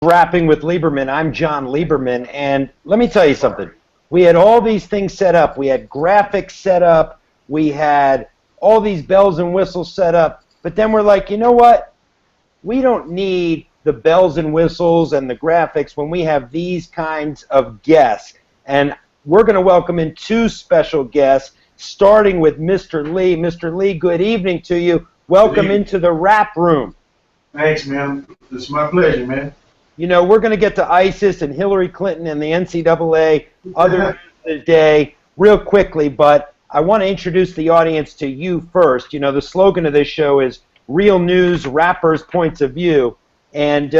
Rapping with Lieberman. I'm Jon Lieberman, and let me tell you something. We had all these things set up. We had graphics set up. We had all these bells and whistles set up. But then we're like, you know what? We don't need the bells and whistles and the graphics when we have these kinds of guests. And we're going to welcome in two special guests, starting with Mr. Lee. Mr. Lee, good evening to you. Welcome into the rap room. Thanks, man. It's my pleasure, man. You know, we're going to get to ISIS and Hillary Clinton and the NCAA, other news of the day, real quickly, but I want to introduce the audience to you first. You know, the slogan of this show is Real News, Rappers' Points of View. And,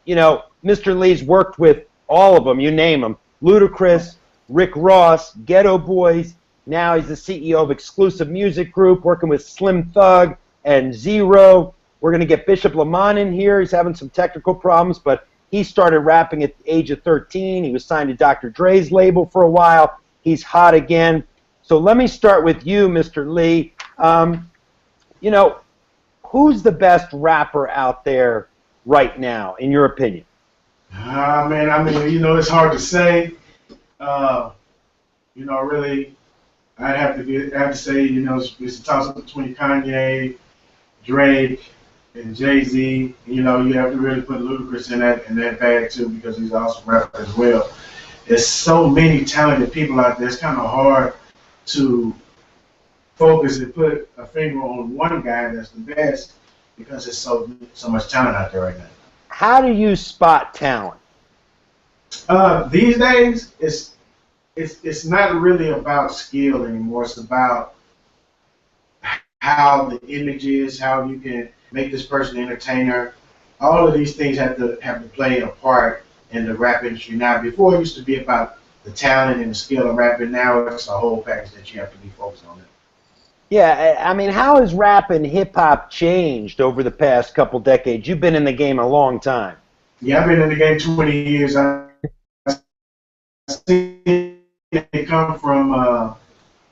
you know, Mr. Lee's worked with all of them, you name them. Ludacris, Rick Ross, Ghetto Boys. Now he's the CEO of Xclusive Music Group, working with Slim Thug and Zero. We're going to get Bishop Lamont in here. He's having some technical problems, but he started rapping at the age of 13. He was signed to Dr. Dre's label for a while. He's hot again. So let me start with you, Mr. Lee. You know, who's the best rapper out there right now, in your opinion? Man, I mean, you know, it's hard to say. You know, really, I have to say, you know, it's a toss-up between Kanye, Drake, and Jay-Z. You know, you have to really put Ludacris in that bag too, because he's also a rapper as well. There's so many talented people out there. It's kind of hard to focus and put a finger on one guy that's the best, because there's so much talent out there right now. How do you spot talent? These days, it's not really about skill anymore. It's about how the image is, how you can make this person an entertainer. All of these things have to play a part in the rap industry now. Before it used to be about the talent and the skill of rapping. Now it's a whole package that you have to be focused on. Yeah, I mean, how has rap and hip-hop changed over the past couple decades? You've been in the game a long time. Yeah, I've been in the game 20 years. I've seen it come from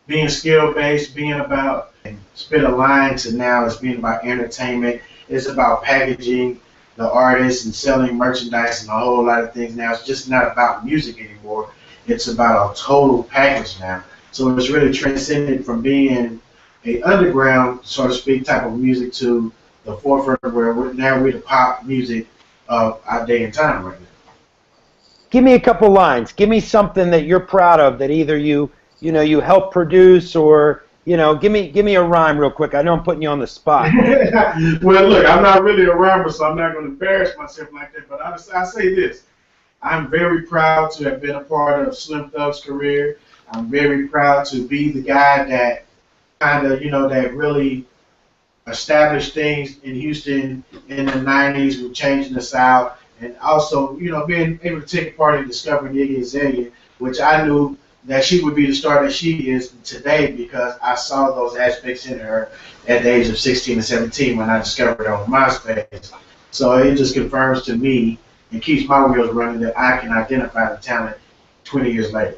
being skill-based, being about spit a line, to now it's being about entertainment. It's about packaging the artists and selling merchandise and a whole lot of things now. It's just not about music anymore. It's about a total package now. So it's really transcended from being a underground, so to speak, type of music to the forefront where we're the pop music of our day and time right now. Give me a couple lines. Give me something that you're proud of that either you helped produce, or give me a rhyme real quick. I know I'm putting you on the spot. Well, look, I'm not really a rhymer, so I'm not going to embarrass myself like that. But I say this: I'm very proud to have been a part of Slim Thug's career. I'm very proud to be the guy that kind of, that really established things in Houston in the 90s with changing the South, and also, being able to take part in discovering Iggy Azalea, which I knew that she would be the star that she is today because I saw those aspects in her at the age of 16 and 17 when I discovered her on MySpace. So it just confirms to me and keeps my wheels running that I can identify the talent 20 years later.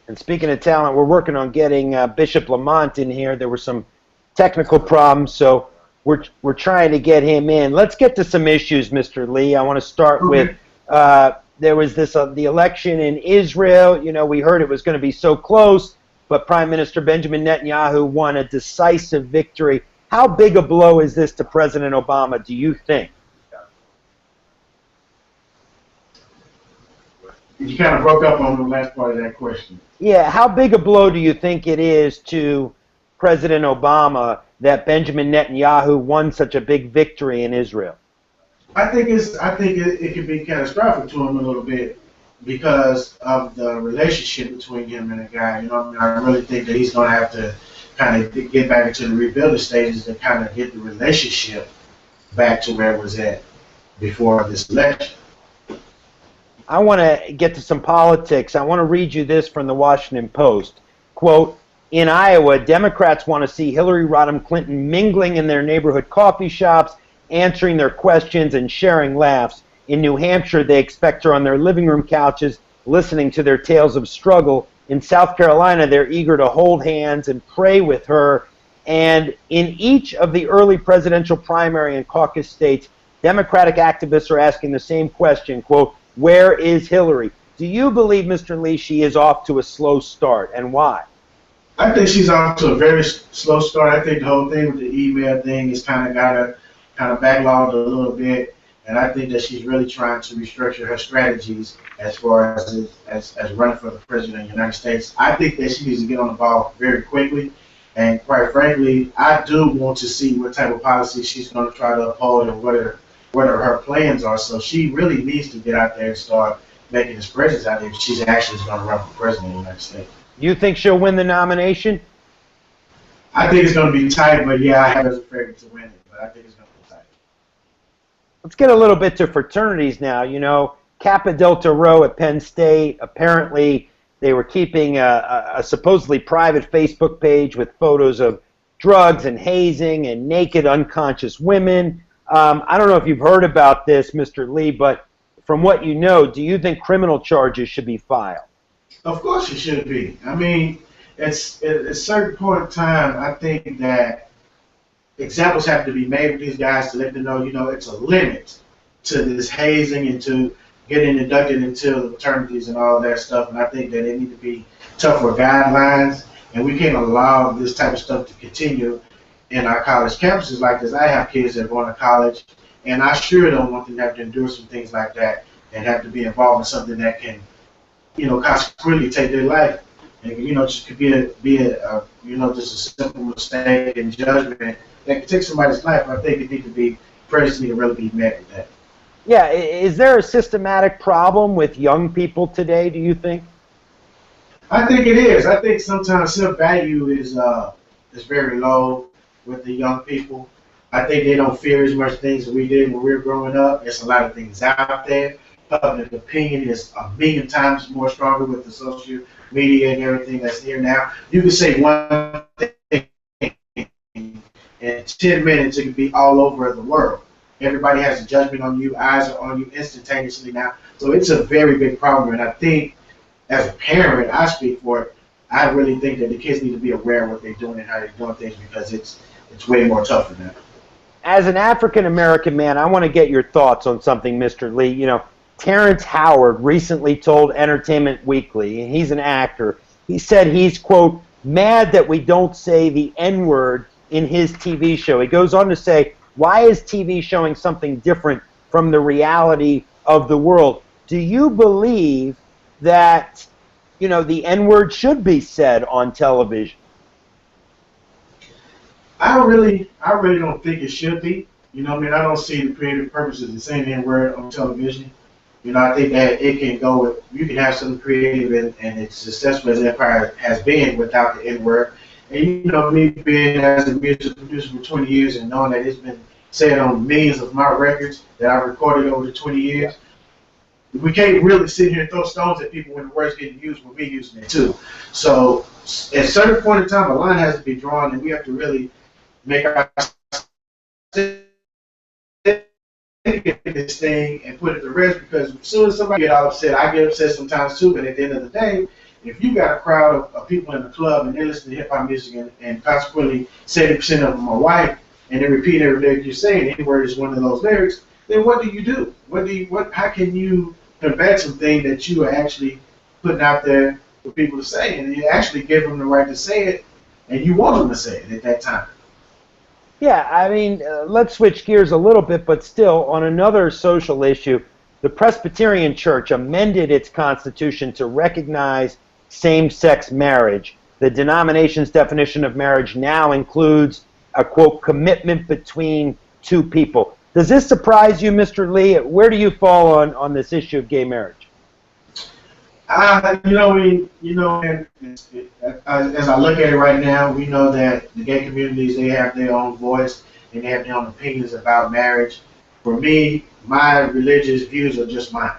And speaking of talent, we're working on getting Bishop Lamont in here. There were some technical problems, so we're trying to get him in. Let's get to some issues, Mr. Lee. I want to start with there was the election in Israel. We heard it was going to be so close, but Prime Minister Benjamin Netanyahu won a decisive victory. How big a blow is this to President Obama, do you think? You kind of broke up on the last part of that question. Yeah, how big a blow do you think it is to President Obama that Benjamin Netanyahu won such a big victory in Israel? I think it could be catastrophic to him a little bit because of the relationship between him and the guy. I really think that he's going to have to kind of get back into the rebuilding stages to kind of get the relationship back to where it was at before this election. I want to get to some politics. I want to read you this from the Washington Post. Quote, in Iowa, Democrats want to see Hillary Rodham Clinton mingling in their neighborhood coffee shops, answering their questions and sharing laughs. In New Hampshire, they expect her on their living room couches, listening to their tales of struggle. In South Carolina, they're eager to hold hands and pray with her. And in each of the early presidential primary and caucus states, Democratic activists are asking the same question, quote, where is Hillary? Do you believe, Mr. Lee, she is off to a slow start, and why? I think she's off to a very slow start. I think the whole thing with the email thing is kind of got her kind of backlogged a little bit, and I think that she's really trying to restructure her strategies as far as running for the president of the United States. I think that she needs to get on the ball very quickly, and quite frankly, I do want to see what type of policy she's going to try to uphold and what her plans are. So she really needs to get out there and start making this presence out there if she's actually going to run for president of the United States. You think she'll win the nomination? I think it's going to be tight, but yeah, I have as a favorite to win it, but I think it's going to be tight. Let's get a little bit to fraternities now. You know, Kappa Delta Rho at Penn State, apparently they were keeping a supposedly private Facebook page with photos of drugs and hazing and naked unconscious women. I don't know if you've heard about this, Mr. Lee, but from what you know, do you think criminal charges should be filed? Of course it should be. I mean, at a certain point in time, I think that examples have to be made with these guys to let them know, you know, it's a limit to this hazing and to getting inducted into the fraternities and all that stuff. And I think that they need to be tougher guidelines, and we can't allow this type of stuff to continue in our college campuses like this. I have kids that are going to college, and I sure don't want them to have to endure some things like that and have to be involved in something that can, you know, consequently take their life. And, you know, just could be a you know, just a simple mistake in judgment that could take somebody's life. I think it needs to be, prejudice need to really be met with that. Yeah, is there a systematic problem with young people today, do you think? I think it is. I think sometimes self-value is very low with the young people. I think they don't fear as much things as we did when we were growing up. There's a lot of things out there. Public opinion is a million times more stronger with the social media and everything that's here now. You can say one thing in 10 minutes, it can be all over the world. Everybody has a judgment on you. Eyes are on you instantaneously now. So it's a very big problem. And I think as a parent, I speak for it, I really think that the kids need to be aware of what they're doing and how they're doing things, because it's way more tougher now. As an African-American man, I want to get your thoughts on something, Mr. Lee. You know, Terrence Howard recently told Entertainment Weekly, and he's an actor, he said he's, quote, mad that we don't say the N-word in his TV show. He goes on to say, why is TV showing something different from the reality of the world? Do you believe that, you know, the N-word should be said on television? I really don't think it should be. You know what I mean? I don't see the creative purposes in saying the N-word on television. You know, I think that it can go with, you can have something creative and it's successful as Empire has been without the N-word. And you know, me being as a music producer for 20 years and knowing that it's been said on millions of my records that I've recorded over the 20 years, we can't really sit here and throw stones at people when the word's getting used when we're using it too. So at a certain point in time, a line has to be drawn, and we have to really make our this thing and put it to rest, because as soon as somebody get all upset, I get upset sometimes too, but at the end of the day, if you got a crowd of people in the club and they listen to hip-hop music and consequently 70% of them are white and they repeat every lyric you're saying, any word is one of those lyrics, then what do you do? How can you combat something that you are actually putting out there for people to say, and you actually give them the right to say it, and you want them to say it at that time? Yeah, I mean, let's switch gears a little bit, but still, on another social issue, the Presbyterian Church amended its constitution to recognize same-sex marriage. The denomination's definition of marriage now includes a, quote, commitment between two people. Does this surprise you, Mr. Lee? Where do you fall on this issue of gay marriage? As I look at it right now, we know that the gay communities, they have their own voice and they have their own opinions about marriage. For me, my religious views are just mine.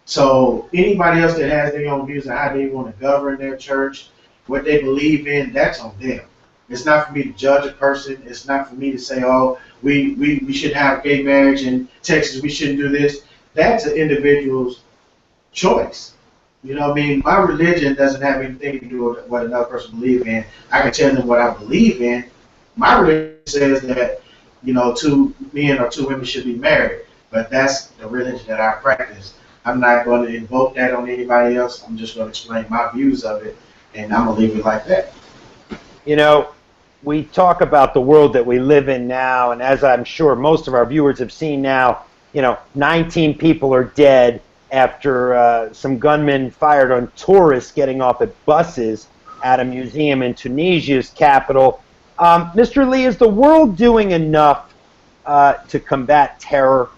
So anybody else that has their own views on how they want to govern their church, what they believe in, that's on them. It's not for me to judge a person. It's not for me to say, oh, we should have gay marriage in Texas, we shouldn't do this. That's an individual's choice. You know what I mean? My religion doesn't have anything to do with what another person believes in. I can tell them what I believe in. My religion says that two men or two women should be married. But that's the religion that I practice. I'm not going to invoke that on anybody else. I'm just going to explain my views of it, and I'm going to leave it like that. We talk about the world that we live in now, and as I'm sure most of our viewers have seen now, 19 people are dead after some gunmen fired on tourists getting off at buses at a museum in Tunisia's capital. Mr. Lee, is the world doing enough to combat terror?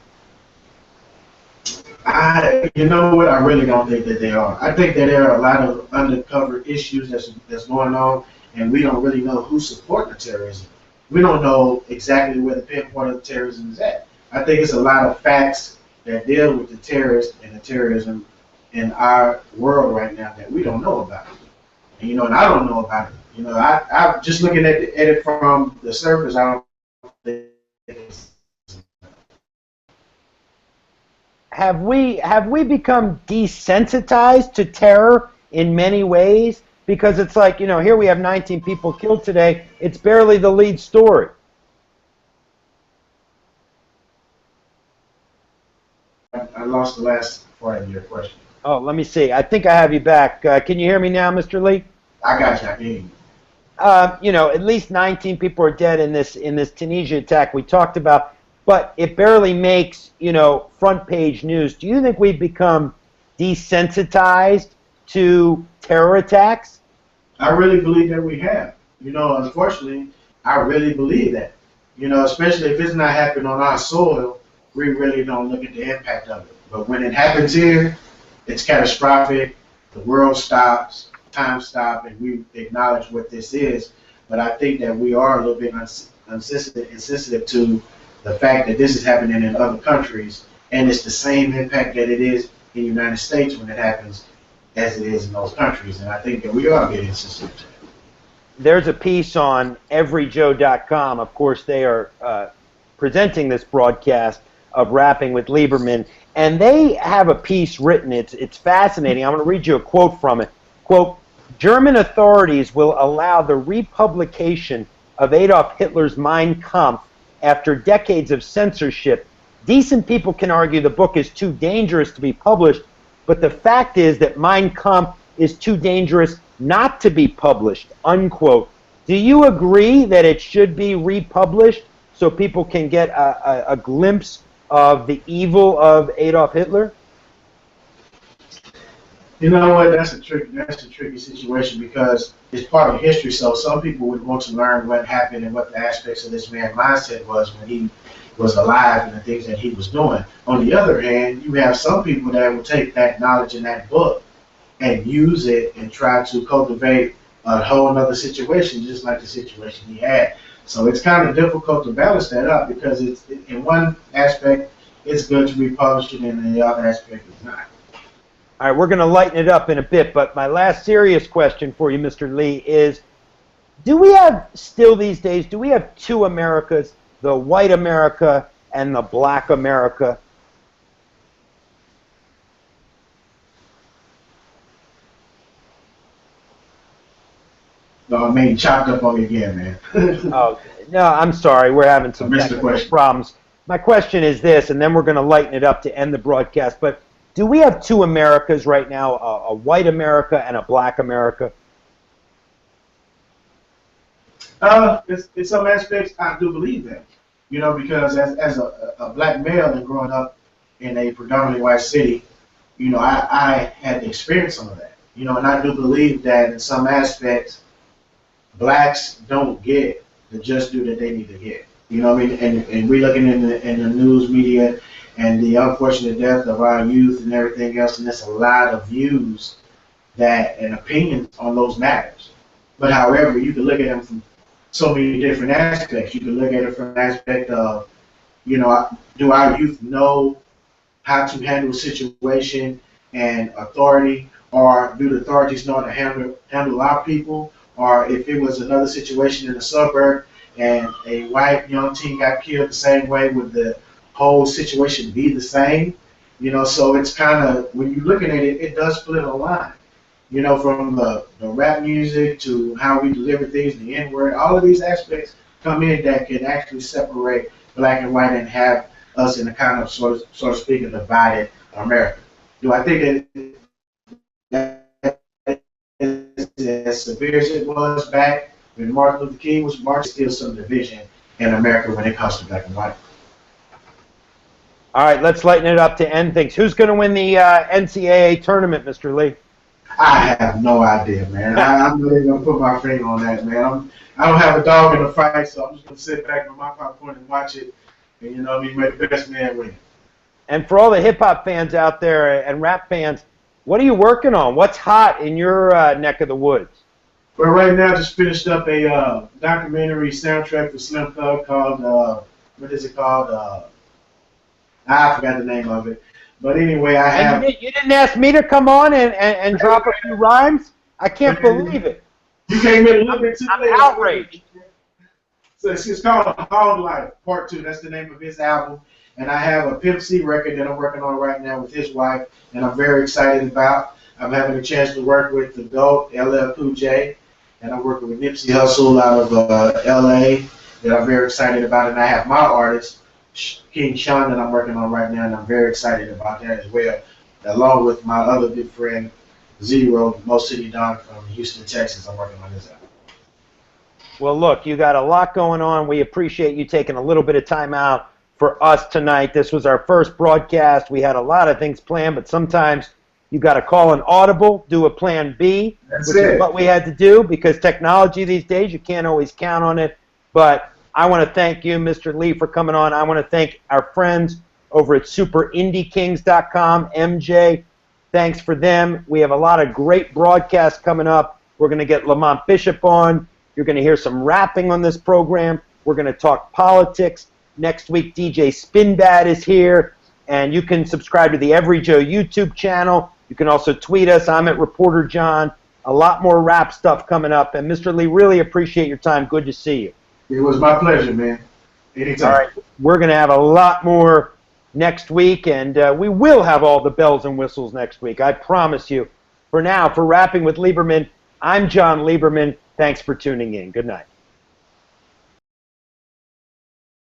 You know what? I really don't think that they are. I think that there are a lot of undercover issues that's going on, and we don't really know who's supporting the terrorism. We don't know exactly where the pinpoint of the terrorism is at. I think it's a lot of facts that deal with the terrorists and the terrorism in our world right now that we don't know about. And, and I don't know about it. I'm just looking at it from the surface. I don't think it's... Have we become desensitized to terror in many ways? Because it's like, here we have 19 people killed today. It's barely the lead story. I lost the last part of your question. Oh, let me see. I think I have you back. Can you hear me now, Mr. Lee? I got you. I can hear you. At least 19 people are dead in this Tunisia attack we talked about. But it barely makes, front page news. Do you think we've become desensitized to terror attacks? I really believe that we have. Unfortunately, I really believe that. Especially if it's not happening on our soil, we really don't look at the impact of it. But when it happens here, it's catastrophic. The world stops, time stops, and we acknowledge what this is. But I think that we are a little bit insensitive to the fact that this is happening in other countries, and it's the same impact that it is in the United States when it happens as it is in those countries. And I think that we are getting sensitive to it. There's a piece on EveryJoe.com. Of course, they are presenting this broadcast of Rapping with Lieberman, and they have a piece written. It's fascinating. I'm going to read you a quote from it. Quote, German authorities will allow the republication of Adolf Hitler's Mein Kampf after decades of censorship. Decent people can argue the book is too dangerous to be published, but the fact is that Mein Kampf is too dangerous not to be published, unquote. Do you agree that it should be republished so people can get a glimpse of the evil of Adolf Hitler? You know what? That's a tricky situation because it's part of history. So some people would want to learn what happened and what the aspects of this man's mindset was when he was alive and the things that he was doing. On the other hand, you have some people that will take that knowledge in that book and use it and try to cultivate a whole other situation, just like the situation he had. So it's kind of difficult to balance that up because it's in one aspect it's good to republish it, and in the other aspect it's not. All right, we're going to lighten it up in a bit, but my last serious question for you, Mr. Lee, is do we have, still these days, do we have two Americas, the white America and the black America? No, I mean, chopped up on me again, man. Oh, no, I'm sorry. We're having some technical problems. My question is this, and then we're going to lighten it up to end the broadcast, but do we have two Americas right now, a white America and a black America? In some aspects, I do believe that. Because as a black male and growing up in a predominantly white city, I had to experience some of that. And I do believe that in some aspects, blacks don't get the just due that they need to get. And we're looking in the news media and the unfortunate death of our youth and everything else, and there's a lot of views and opinions on those matters. But however, you can look at them from so many different aspects. You can look at it from the aspect of, do our youth know how to handle a situation and authority, or do the authorities know how to handle our people? Or if it was another situation in a suburb and a white young teen got killed the same way, would the whole situation be the same? So it's kind of, when you're looking at it, it does split a line. From the rap music to how we deliver things, the N-word, all of these aspects come in that can actually separate black and white and have us in a kind of, so to speak, a divided America. Do I think that as severe as it was back when Martin Luther King was marching, still some division in America when it comes to black and white? All right, let's lighten it up to end things. Who's going to win the NCAA tournament, Mr. Lee? I have no idea, man. I'm not even going to put my finger on that, man. I don't have a dog in the fight, so I'm just going to sit back on my popcorn and watch it. And, you know, may the best man win. And for all the hip-hop fans out there and rap fans, what are you working on? What's hot in your neck of the woods? Well, right now, I just finished up a documentary soundtrack for Slim Thug called, what is it called? I forgot the name of it. But anyway, I have... You didn't ask me to come on and drop a few rhymes? I can't believe it. You came in a little bit too late. I'm outraged. So it's called Hog Life Part 2. That's the name of his album. And I have a Pimp C record that I'm working on right now with his wife, and I'm very excited about. I'm having a chance to work with the GOAT, LL Cool J, and I'm working with Nipsey Hussle out of LA that I'm very excited about. And I have my artist, King Sean, that I'm working on right now, and I'm very excited about that as well, along with my other good friend, Zero, Mo City Don from Houston, Texas. I'm working on his album. Well, look, you got a lot going on. We appreciate you taking a little bit of time out for us tonight. This was our first broadcast. We had a lot of things planned, but sometimes you got to call an audible, do a plan B, which is what we had to do, because technology these days, you can't always count on it. But I want to thank you, Mr. Lee, for coming on. I want to thank our friends over at SuperIndieKings.com, MJ. Thanks for them. We have a lot of great broadcasts coming up. We're going to get Lamont Bishop on. You're going to hear some rapping on this program. We're going to talk politics. Next week, DJ Spinbad is here. And you can subscribe to the EveryJoe YouTube channel. You can also tweet us. I'm at Reporter John. A lot more rap stuff coming up. And Mr. Lee, really appreciate your time. Good to see you. It was my pleasure, man. Anytime. All right. We're going to have a lot more next week, and we will have all the bells and whistles next week. I promise you. For now, for Rapping with Lieberman, I'm Jon Lieberman. Thanks for tuning in. Good night.